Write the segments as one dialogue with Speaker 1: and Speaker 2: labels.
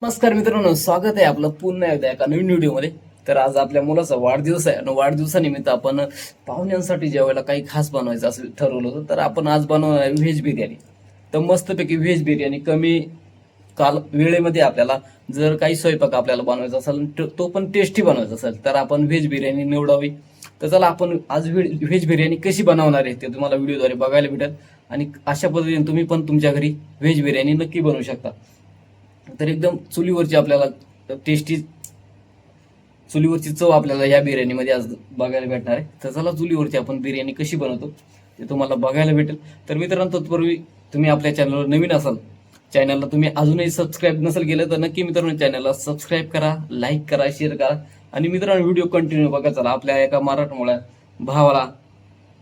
Speaker 1: नमस्कार मित्रांनो, स्वागत आहे आपलं पुन्हा एकदा एका नवीन व्हिडिओमध्ये. तर आज आपल्या मुलाचा वाढदिवस आहे आणि वाढदिवसानिमित्त आपण पाहुण्यांसाठी जेवायला काही खास बनवायचं असं ठरवलं होतं. तर आपण आज बनवणार आहे व्हेज बिर्याणी. तर मस्तपैकी व्हेज बिर्याणी कमी वेळेमध्ये आपल्याला जर काही स्वयंपाक आपल्याला बनवायचा असेल तो पण टेस्टी बनवायचा असेल तर आपण व्हेज बिर्याणी निवडावी. तर चला आपण आज व्हेज बिर्याणी कशी बनवणार आहे ते तुम्हाला व्हिडिओद्वारे बघायला भेटेल आणि अशा पद्धतीने तुम्ही पण तुमच्या घरी व्हेज बिर्याणी नक्की बनवू शकता. तर एकदम चुलीवरची आपल्याला टेस्टी चुलीवरची चव आपल्याला या बिर्याणीमध्ये आज बघायला भेटणार आहे. तर चला चुलीवरची आपण बिर्याणी कशी बनवतो ते तुम्हाला बघायला भेटेल. तर मित्रांनो, तत्पूर्वी तुम्ही आपल्या चॅनलवर नवीन असाल, चॅनलला तुम्ही अजूनही सबस्क्राईब नसेल केलं तर नक्की मित्रांनो चॅनलला सबस्क्राईब करा, लाईक करा, शेअर करा आणि मित्रांनो व्हिडिओ कंटिन्यू बघा. चला आपल्या एका मराठमोळ्या भावाला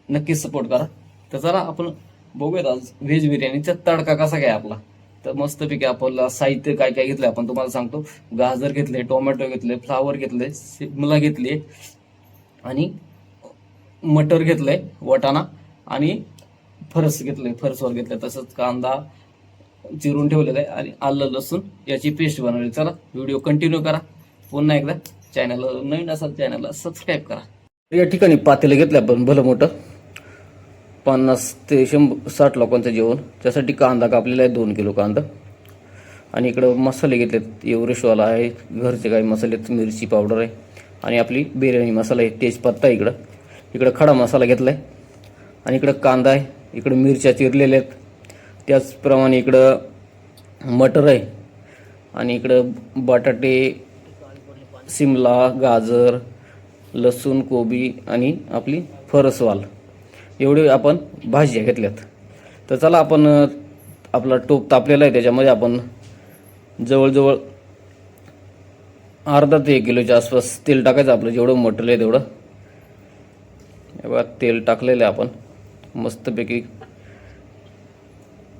Speaker 1: नक्कीच सपोर्ट करा. तर चला आपण बघूयात आज व्हेज बिर्याणीचा तडका कसा काय आपला. तर मस्तपैकी आपल्याला साहित्य काय काय घेतलं आपण तुम्हाला सांगतो. गाजर घेतले, टोमॅटो घेतले, फ्लावर घेतले, शिमला घेतली आणि मटर घेतलंय, वाटाणा आणि फरस घेतलंय, फरसवर घेतलंय, तसंच कांदा चिरून ठेवलेला आहे आणि आलं लसूण याची पेस्ट बनवली. चला व्हिडिओ कंटिन्यू करा. पुन्हा एकदा चॅनलला नवीन असाल चॅनलला सबस्क्राईब करा. या ठिकाणी पातेलं घेतलं आपण भलं मोठं, 50 ते 60 लोकांचं जेवण. त्यासाठी कांदा कापलेला आहे, 2 किलो कांदा. आणि इकडं मसाले घेतलेत, एव्हरेस्टवाला आहे, घरचे काही मसाले आहेत, मिरची पावडर आहे आणि आपली बिर्याणी मसाला आहे, तेजपत्ता आहे. इकडं खडा मसाला घेतला आहे आणि इकडं कांदा आहे, इकडं मिरच्या चिरलेल्या आहेत. त्याचप्रमाणे इकडं मटर आहे आणि इकडं बटाटे, शिमला, गाजर, लसूण, कोबी आणि आपली फरसवाल एवढे आपण भाज्या घेतल्यात. तर चला आपण आपला टोप तापलेला आहे, त्याच्यामध्ये आपण जवळजवळ अर्धा ते 1 किलोच्या आसपास तेल टाकायचं. आपलं जेवढं मटेरियल आहे तेवढं. हे बघा तेल टाकलेलं आहे आपण. मस्तपैकी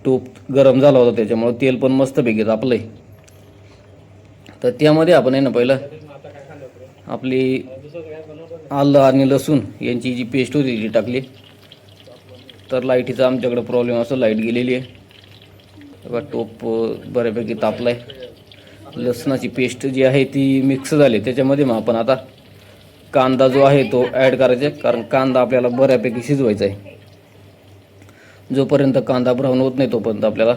Speaker 1: टोप गरम झाला होता त्याच्यामुळे तेल पण मस्तपैकी तापलं आहे. तर त्यामध्ये आपण आहे ना पहिलं आपली आलं आणि लसूण यांची जी पेस्ट होती ती टाकली. तर लाईटीचा आमच्याकडे प्रॉब्लेम असतो, लाईट गेलेली आहे. बघा टोप बऱ्यापैकी तापला आहे. लसणाची पेस्ट जी आहे ती मिक्स झाली. त्याच्यामध्ये मग आपण आता कांदा जो आहे तो ॲड करायचा, कारण कांदा आपल्याला बऱ्यापैकी शिजवायचा आहे. जोपर्यंत कांदा ब्राऊन होत नाही तोपर्यंत आपल्याला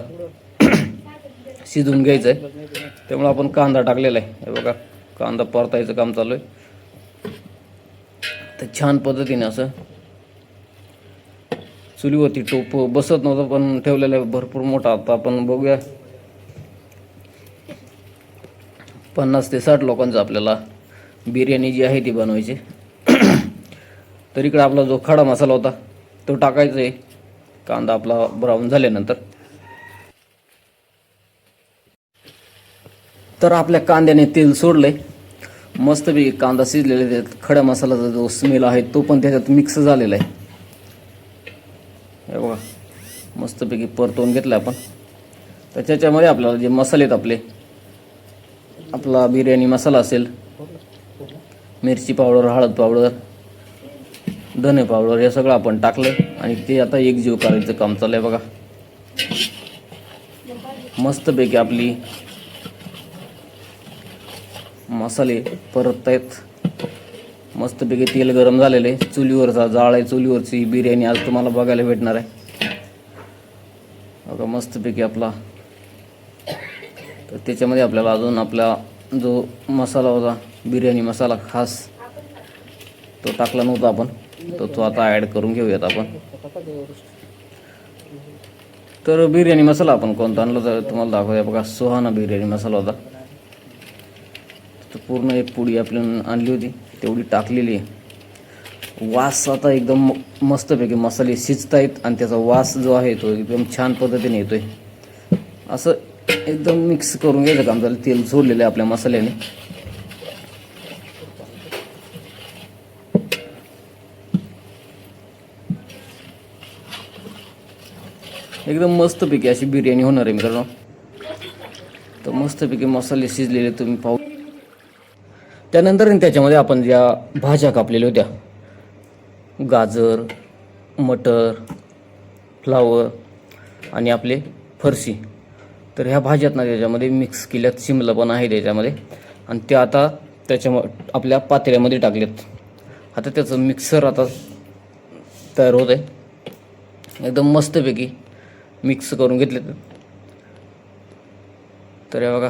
Speaker 1: शिजवून घ्यायचं आहे. त्यामुळे आपण कांदा टाकलेला आहे. हे बघा कांदा परतायचं काम चालू आहे. तर छान पद्धतीने असं चुलीवरती टोप बसत नव्हतं पण ठेवलेलं आहे भरपूर मोठा. आता आपण बघूया 50 ते 60 लोकांचं आपल्याला बिर्याणी जी आहे ती बनवायची. तर इकडे आपला जो खडा मसाला होता तो टाकायचा आहे कांदा आपला ब्राऊन झाल्यानंतर. तर आपल्या कांद्याने तेल सोडलंय, मस्तपैकी कांदा शिजलेला आहे. त्यात खडा मसाल्याचा जो स्मेल आहे तो पण त्याच्यात मिक्स झालेला आहे. हे बघा मस्तपैकी परतवून घेतलं आपण. तर त्याच्यामध्ये आपल्याला जे मसाले आहेत आपले, आपला बिर्याणी मसाला असेल, मिरची पावडर, हळद पावडर, धने पावडर हे सगळं आपण टाकलं आणि ते आता एकजीव करायचं काम चालू आहे. बघा मस्तपैकी आपली मसाले परततायत. मस्तपैकी तेल गरम झालेलं आहे. चुलीवरचा जाळ आहे, चुलीवरची बिर्याणी आज तुम्हाला बघायला भेटणार आहे. बघा मस्तपैकी आपला. तर त्याच्यामध्ये आपल्याला अजून आपला जो मसाला होता बिर्याणी मसाला खास तो टाकला नव्हता आपण, तो आता ॲड करून घेऊयात आपण. तर बिर्याणी मसाला आपण कोणता आणला तर तुम्हाला दाखवूया. बघा सुहाना बिर्याणी मसाला होता. तर पूर्ण एक पुडी आपल्याला आणली होती तेवढी टाकलेली आहे. वास आता एकदम मस्तपैकी मसाले शिजतायत आणि त्याचा वास जो आहे तो एकदम छान पद्धतीने येतोय. असं एकदम मिक्स करून घ्यायचं काम झालं. तेल सोडलेलं आहे आपल्या मसाल्याने. एकदम मस्तपैकी अशी बिर्याणी होणार आहे मित्रांनो. तर मस्तपैकी मसाले शिजलेले तुम्ही पाहू. त्यानंतर त्याच्यामध्ये आपण ज्या भाज्या कापलेल्या होत्या, गाजर, मटर, फ्लावर आणि आपले फरशी, तर ह्या भाज्यात ना त्याच्यामध्ये मिक्स केल्यात, शिमला पण आहे त्याच्यामध्ये, आणि ते आता आपल्या पातेल्यामध्ये टाकलेत. आता त्याचं मिक्सर आता तयार होत आहे. एकदम मस्तपैकी मिक्स करून घेतले. तर हे बघा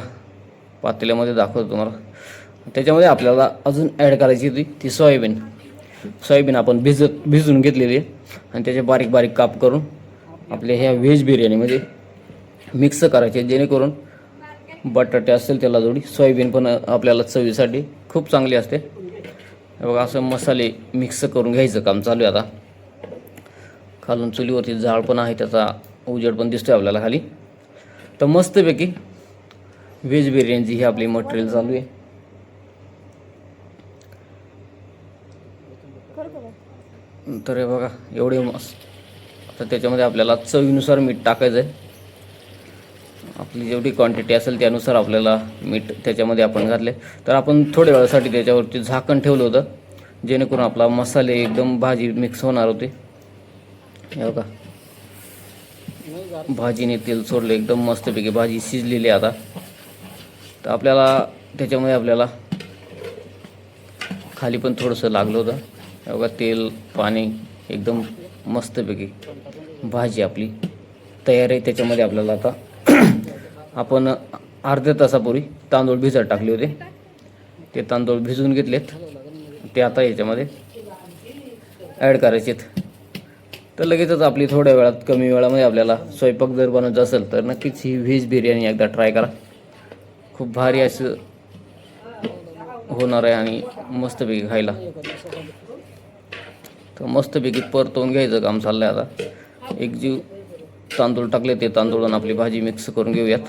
Speaker 1: पातेल्यामध्ये दाखवतो तुम्हाला. त्याच्यामध्ये आपल्याला अजून ॲड करायची होती ती सोयाबीन आपण भिजून घेतलेली आहे, आणि त्याचे बारीक बारीक काप करून आपल्या ह्या व्हेज बिर्याणीमध्ये मिक्स करायचे, जेणेकरून बटाटे असेल त्याला जोडी सोयाबीन पण आपल्याला चवीसाठी खूप चांगली असते. हे बघा असं मसाले मिक्स करून घ्यायचं काम चालू आहे आता. खालून चुलीवरती जाळ पण आहे, त्याचा उजेड पण दिसतोय आपल्याला खाली. तर मस्तपैकी व्हेज बिर्याणीची ही आपली मटेरियल चालू आहे. तर हे बघा एवढे मस्त. आता त्याच्यामध्ये आपल्याला चवीनुसार मीठ टाकायचं आहे. आपली जेवढी क्वांटिटी असेल त्यानुसार आपल्याला मीठ त्याच्यामध्ये आपण घातले. तर आपण थोड्या वेळासाठी त्याच्यावरती झाकण ठेवलं होतं, जेणेकरून आपला मसाले एकदम भाजी मिक्स होणार होते. हे बघा भाजीने तेल सोडलं, एकदम मस्तपैकी भाजी शिजलेली आहे आता. तर आपल्याला त्याच्यामध्ये आपल्याला खाली पण थोडंसं लागलं होतं. हे बघा तेल पाणी एकदम मस्तपैकी भाजी आपली तयार आहे. त्याच्यामध्ये आपल्याला आता आपण अर्ध्या तासापूर्वी तांदूळ भिजत टाकले होते, ते तांदूळ भिजवून घेतलेत, ते आता याच्यामध्ये ॲड करायचेत. तर लगेचच आपली थोड्या वेळात, कमी वेळामध्ये आपल्याला स्वयंपाक जर बनवायचा असेल तर नक्कीच ही व्हेज बिर्याणी एकदा ट्राय करा. खूप भारी असं होणार आहे आणि मस्तपैकी खायला. तर मस्तपैकी परतवून घ्यायचं काम चाललं आहे आता. एक जीव तांदूळ टाकले, ते तांदूळ आपली भाजी मिक्स करून घेऊयात.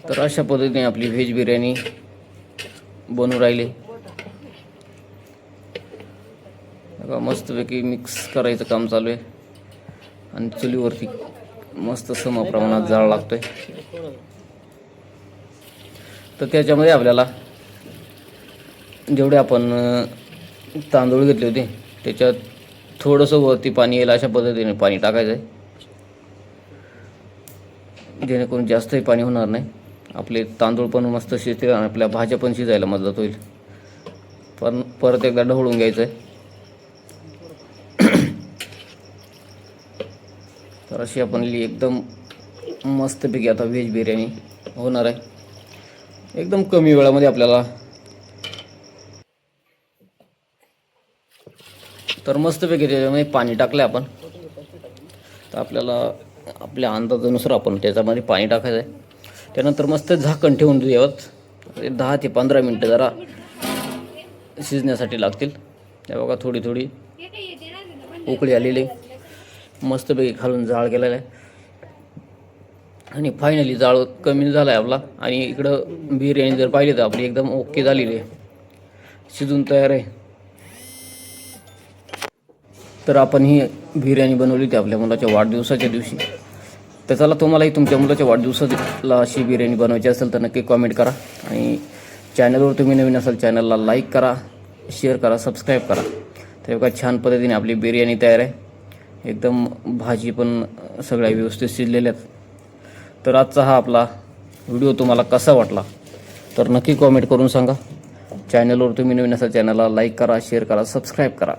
Speaker 1: तर अशा पद्धतीने आपली व्हेज बिर्याणी बनवून राहिली. मस्तपैकी मिक्स करायचं काम चालू आहे, आणि चुलीवरती मस्त सम प्रमाणात जाळ लागतोय. तर त्याच्यामध्ये आपल्याला जेवढे आपण तांदूळ घेतले होते त्याच्यात थोडंसं वरती पाणी येईल अशा पद्धतीने पाणी टाकायचं आहे, जेणेकरून जास्तही पाणी होणार नाही. आपले तांदूळ पण मस्त शिजतील आणि आपल्या भाज्या पण शिजायला मदत होईल. पण परत एकदा ढवळून घ्यायचं आहे. तर अशी आपण एकदम मस्तपैकी आता व्हेज बिर्याणी होणार आहे. एकदम कमी वेळामध्ये आपल्याला. तर मस्तपैकी त्याच्यामध्ये पाणी टाकलं आपण. तर आपल्याला आपल्या अंदाजानुसार आपण त्याच्यामध्ये पाणी टाकायचं आहे. त्यानंतर मस्त झाकण ठेवून द्यावं. 10 ते 15 मिनटं जरा शिजण्यासाठी लागतील. त्या बघा थोडी थोडी उकळी आलेली, मस्तपैकी खालून जाळ गेलेला आहे, आणि फायनली जाळ कमी झाला आहे आपला. आणि इकडं बिर्याणी जर पाहिली तर आपली एकदम ओके झालेली आहे, शिजून तयार आहे. तर आपण ही बिर्याणी बनवली होती आपल्या मुलाच्या वाढदिवसाच्या दिवशी. तर चला, तुम्हालाही तुमच्या मुलाच्या वाढदिवसाला अशी बिर्याणी बनवायची असेल तर नक्की कॉमेंट करा. आणि चॅनलवर तुम्ही नवीन असाल चॅनलला लाईक करा, शेअर करा, सबस्क्राईब करा. तर बघा छान पद्धतीने आपली बिर्याणी तयार आहे. एकदम भाजी पण सगळ्या व्यवस्थित शिजलेल्या आहेत. तर आजचा हा आपला व्हिडिओ तुम्हाला कसा वाटला तर नक्की कॉमेंट करून सांगा. चॅनलवर तुम्ही नवीन असाल चॅनलला लाईक करा, शेअर करा, सबस्क्राईब करा.